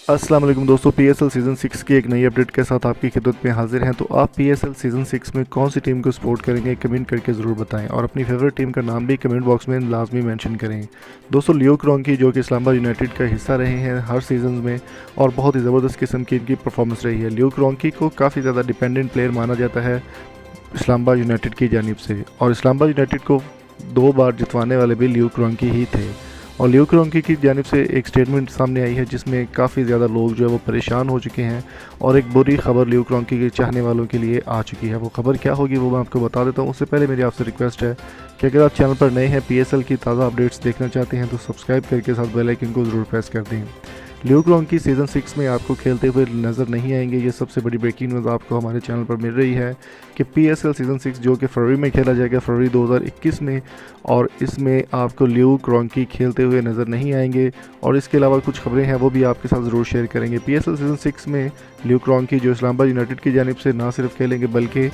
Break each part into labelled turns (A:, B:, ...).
A: अस्सलाम वालेकुम दोस्तों, पीएसएल सीज़न 6 की एक नई अपडेट के साथ आपकी खिदमत में हाजिर हैं। तो आप पीएसएल सीज़न 6 में कौन सी टीम को सपोर्ट करेंगे, कमेंट करके ज़रूर बताएं और अपनी फेवरेट टीम का नाम भी कमेंट बॉक्स में लाजमी मेंशन करें। दोस्तों, लियो क्रोंकी जो कि इस्लामाबाद यूनाइटेड का हिस्सा रहे हैं हर सीज़न में और बहुत ही ज़बरदस्त किस्म की इनकी परफॉर्मेंस रही है। लियो क्रोंकी को काफ़ी ज़्यादा डिपेंडेंट प्लेयर माना जाता है इस्लामाबाद यूनाइटेड की जानिब से, और इस्लामाबाद यूनाइटेड को 2 बार जितवाने वाले भी लियो क्रोंकी ही थे। और लियो क्रोंकी की जानिब से एक स्टेटमेंट सामने आई है जिसमें काफ़ी ज़्यादा लोग जो है वो परेशान हो चुके हैं और एक बुरी खबर लियो क्रोंकी के चाहने वालों के लिए आ चुकी है। वो खबर क्या होगी वो मैं आपको बता देता हूँ। उससे पहले मेरी आपसे रिक्वेस्ट है कि अगर आप चैनल पर नए हैं, पीएसएल की ताज़ा अपडेट्स देखना चाहते हैं तो सब्सक्राइब करके साथ बेल आइकन को ज़रूर प्रेस कर दें। लियो क्रोंकी सीज़न 6 में आपको खेलते हुए नज़र नहीं आएंगे। ये सबसे बड़ी ब्रेकिंग न्यूज़ आपको हमारे चैनल पर मिल रही है कि पीएसएल सीज़न 6 जो कि फरवरी में खेला जाएगा, फरवरी 2021 में, और इसमें आपको लियो क्रोंकी खेलते हुए नज़र नहीं आएंगे। और इसके अलावा कुछ खबरें हैं वो भी आपके साथ ज़रूर शेयर करेंगे। पीएसएल सीज़न 6 में लियो क्रोंकी जो इस्लामाबाद यूनाइटेड की जानिब से ना सिर्फ खेलेंगे बल्कि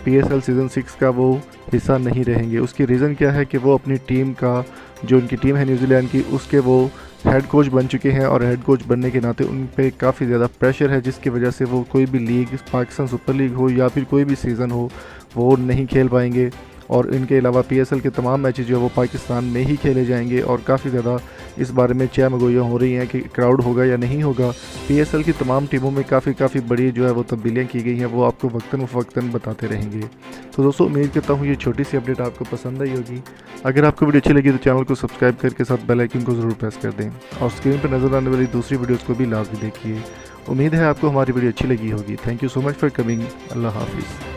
A: पीएसएल सीज़न 6 का वो हिस्सा नहीं रहेंगे। उसकी रीज़न क्या है कि वो अपनी टीम का, जो उनकी टीम है न्यूजीलैंड की, उसके वो हेड कोच बन चुके हैं और हेड कोच बनने के नाते उन पे काफ़ी ज़्यादा प्रेशर है, जिसकी वजह से वो कोई भी लीग, पाकिस्तान सुपर लीग हो या फिर कोई भी सीज़न हो, वो नहीं खेल पाएंगे। और इनके अलावा पीएसएल के तमाम मैचेस जो है वो पाकिस्तान में ही खेले जाएंगे और काफ़ी ज़्यादा इस बारे में चहमगोइयाँ हो रही हैं कि क्राउड होगा या नहीं होगा। पीएसएल की तमाम टीमों में काफ़ी बड़ी जो है वो तब्दीलियाँ की गई हैं, वो आपको वक्तन फ़वक्तन बताते रहेंगे। तो दोस्तों, उम्मीद करता हूँ ये छोटी सी अपडेट आपको पसंद आई होगी। अगर आपको वीडियो अच्छी लगी तो चैनल को सब्सक्राइब करके साथ बेल आइकन को ज़रूर प्रेस कर दें और स्क्रीन पर नज़र आने वाली दूसरी वीडियोज़ को भी लाजमी देखिए। उम्मीद है आपको हमारी वीडियो अच्छी लगी होगी। Thank you so much for coming. अल्लाह हाफिज़।